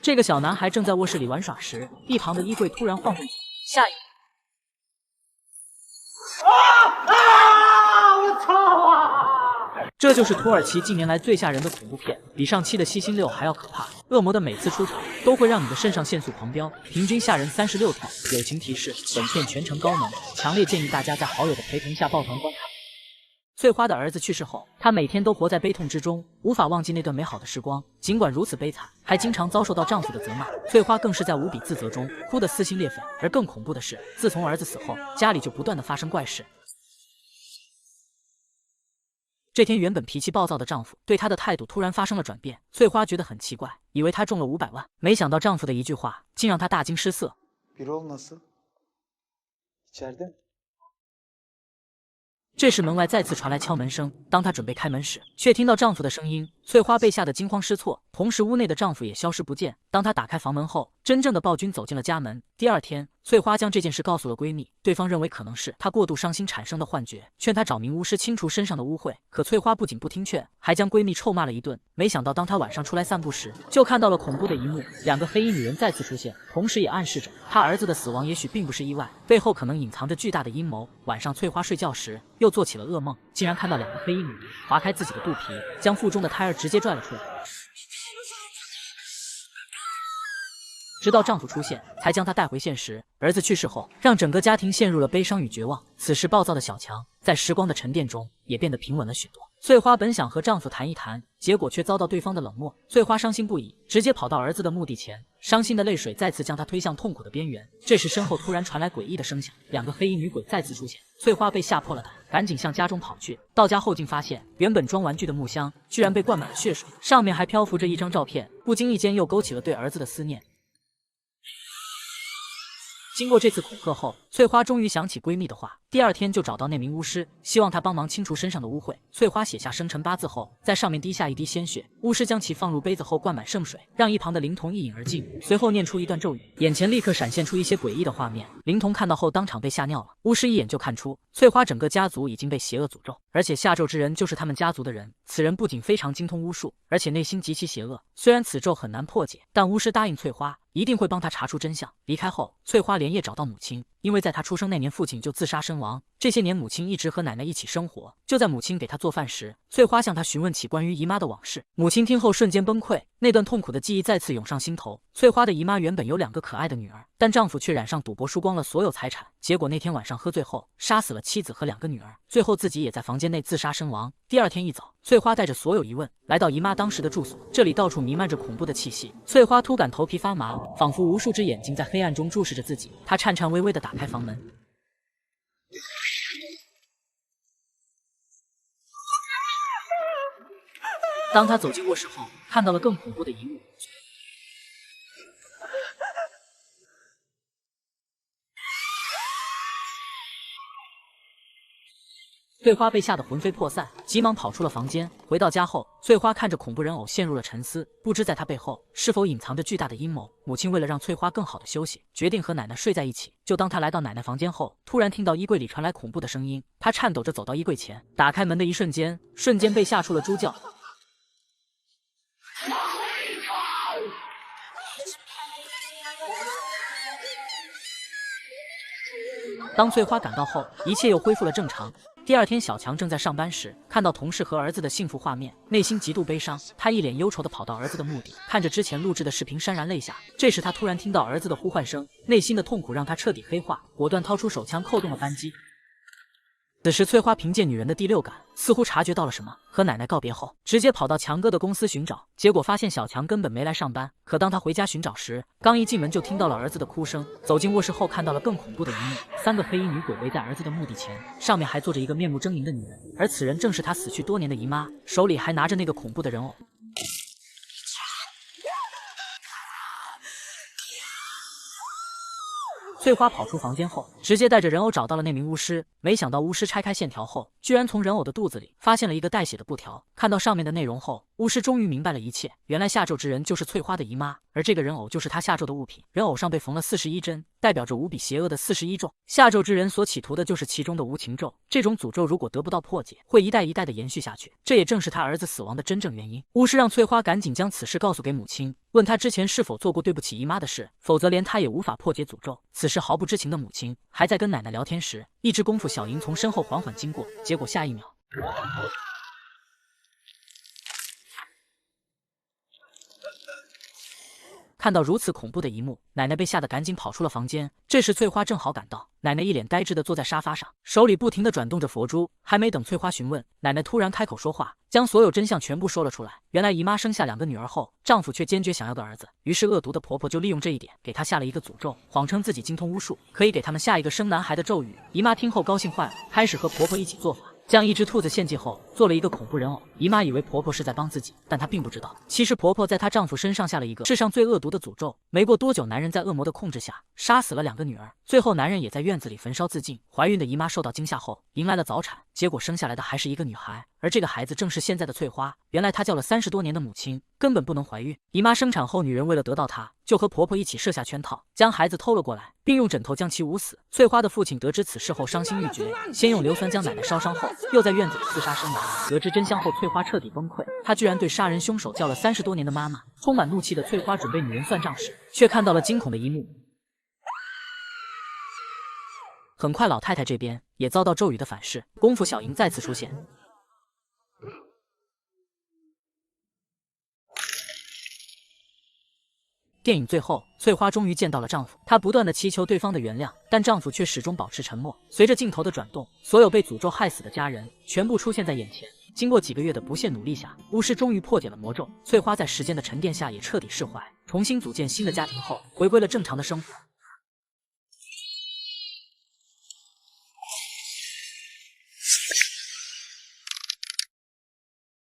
这个小男孩正在卧室里玩耍时，一旁的衣柜突然晃动，下一秒。 我操啊！这就是土耳其近年来最吓人的恐怖片，比上期的七星六还要可怕。恶魔的每次出场都会让你的肾上腺素狂飙，平均吓人36条。友情提示：本片全程高能，强烈建议大家在好友的陪同下抱团观看。翠花的儿子去世后，她每天都活在悲痛之中，无法忘记那段美好的时光。尽管如此悲惨，还经常遭受到丈夫的责骂，翠花更是在无比自责中哭得撕心裂肺。而更恐怖的是，自从儿子死后，家里就不断的发生怪事。 这天，原本脾气暴躁的丈夫对她的态度突然发生了转变。翠花觉得很奇怪，以为他中了500万，没想到丈夫的一句话竟让她大惊失色。这时门外再次传来敲门声，当她准备开门时，却听到丈夫的声音。翠花被吓得惊慌失措，同时屋内的丈夫也消失不见。当她打开房门后，真正的暴君走进了家门。第二天，翠花将这件事告诉了闺蜜，对方认为可能是她过度伤心产生的幻觉，劝她找名巫师清除身上的污秽。可翠花不仅不听劝，还将闺蜜臭骂了一顿。没想到，当她晚上出来散步时，就看到了恐怖的一幕：2个黑衣女人再次出现，同时也暗示着她儿子的死亡也许并不是意外，背后可能隐藏着巨大的阴谋。晚上，翠花睡觉时又做起了噩梦，竟然看到2个黑衣女人划开自己的肚皮，将腹中的胎儿直接拽了出来。 直到丈夫出现，才将她带回现实。儿子去世后，让整个家庭陷入了悲伤与绝望。此时，暴躁的小强在时光的沉淀中也变得平稳了许多。翠花本想和丈夫谈一谈，结果却遭到对方的冷漠。翠花伤心不已，直接跑到儿子的墓地前，伤心的泪水再次将她推向痛苦的边缘。这时，身后突然传来诡异的声响，2个黑衣女鬼再次出现。翠花被吓破了胆，赶紧向家中跑去。到家后，竟发现原本装玩具的木箱居然被灌满了血水，上面还漂浮着一张照片，不经意间又勾起了对儿子的思念。 经过这次恐吓后，翠花终于想起闺蜜的话，第二天就找到那名巫师，希望他帮忙清除身上的污秽。翠花写下生辰8字后，在上面滴下一滴鲜血，巫师将其放入杯子后灌满圣水，让一旁的灵童一饮而尽，随后念出一段咒语，眼前立刻闪现出一些诡异的画面。灵童看到后当场被吓尿了。巫师一眼就看出翠花整个家族已经被邪恶诅咒，而且下咒之人就是他们家族的人。此人不仅非常精通巫术，而且内心极其邪恶。虽然此咒很难破解，但巫师答应翠花。 一定会帮他查出真相。离开后，翠花连夜找到母亲，因为在她出生那年，父亲就自杀身亡。这些年，母亲一直和奶奶一起生活。就在母亲给她做饭时，翠花向她询问起关于姨妈的往事。母亲听后瞬间崩溃，那段痛苦的记忆再次涌上心头。翠花的姨妈原本有2个可爱的女儿，但丈夫却染上赌博，输光了所有财产。结果那天晚上喝醉后，杀死了妻子和2个女儿，最后自己也在房间内自杀身亡。第二天一早，翠花带着所有疑问来到姨妈当时的住所，这里到处弥漫着恐怖的气息。翠花突感头皮发麻。 仿佛无数只眼睛在黑暗中注视着自己，她颤颤巍巍地打开房门。当她走进卧室后，看到了更恐怖的一幕。翠花被吓得魂飞魄散，急忙跑出了房间。回到家后，翠花看着恐怖人偶陷入了沉思，不知在她背后是否隐藏着巨大的阴谋。母亲为了让翠花更好的休息，决定和奶奶睡在一起。就当她来到奶奶房间后，突然听到衣柜里传来恐怖的声音。她颤抖着走到衣柜前，打开门的一瞬间，被吓出了猪叫。当翠花赶到后，一切又恢复了正常。第二天，小强正在上班时，看到同事和儿子的幸福画面，内心极度悲伤。他一脸忧愁地跑到儿子的墓地，看着之前录制的视频，潸然泪下。这时，他突然听到儿子的呼唤声，内心的痛苦让他彻底黑化，果断掏出手枪扣动了扳机。此时，翠花凭借女人的第六感，似乎察觉到了什么，和奶奶告别后，直接跑到强哥的公司寻找，结果发现小强根本没来上班。可当他回家寻找时，刚一进门就听到了儿子的哭声。走进卧室后，看到了更恐怖的一幕：3个黑衣女鬼围在儿子的墓地前，上面还坐着一个面目狰狞的女人，而此人正是他死去多年的姨妈，手里还拿着那个恐怖的人偶。翠花跑出房间后，直接带着人偶找到了那名巫师。没想到巫师拆开线条后，居然从人偶的肚子里发现了一个带血的布条。看到上面的内容后，巫师终于明白了一切，原来下咒之人就是翠花的姨妈，而这个人偶就是她下咒的物品。人偶上被缝了41针，代表着无比邪恶的41咒。下咒之人所企图的就是其中的无情咒，这种诅咒如果得不到破解，会一代一代的延续下去，这也正是他儿子死亡的真正原因。巫师让翠花赶紧将此事告诉给母亲，问他之前是否做过对不起姨妈的事，否则连他也无法破解诅咒。此时毫不知情的母亲还在跟奶奶聊天时，一只功夫小蝇从身后缓缓经过，结果下一秒，看到如此恐怖的一幕，奶奶被吓得赶紧跑出了房间。这时翠花正好赶到，奶奶一脸呆滞的坐在沙发上，手里不停的转动着佛珠。还没等翠花询问，奶奶突然开口说话，将所有真相全部说了出来。原来姨妈生下2个女儿后，丈夫却坚决想要个儿子，于是恶毒的婆婆就利用这一点，给她下了一个诅咒，谎称自己精通巫术，可以给他们下一个生男孩的咒语。姨妈听后高兴坏了，开始和婆婆一起做法。将一只兔子献祭后，做了一个恐怖人偶。姨妈以为婆婆是在帮自己，但她并不知道，其实婆婆在她丈夫身上下了一个世上最恶毒的诅咒。没过多久，男人在恶魔的控制下杀死了2个女儿，最后男人也在院子里焚烧自尽。怀孕的姨妈受到惊吓后，迎来了早产，结果生下来的还是一个女孩，而这个孩子正是现在的翠花。原来她叫了30多年的母亲，根本不能怀孕。姨妈生产后，女人为了得到她，就和婆婆一起设下圈套，将孩子偷了过来，并用枕头将其捂死。翠花的父亲得知此事后伤心欲绝，先用硫酸将奶奶烧伤后，又在院子里自杀身亡。得知真相后，翠花彻底崩溃，她居然对杀人凶手叫了30多年的妈妈。充满怒气的翠花准备女人算账时，却看到了惊恐的一幕。很快老太太这边也遭到咒语的反噬，功夫小蝇再次出现。电影最后，翠花终于见到了丈夫，她不断的祈求对方的原谅，但丈夫却始终保持沉默。随着镜头的转动，所有被诅咒害死的家人全部出现在眼前。经过几个月的不懈努力下，巫师终于破解了魔咒。翠花在时间的沉淀下也彻底释怀，重新组建新的家庭后，回归了正常的生活。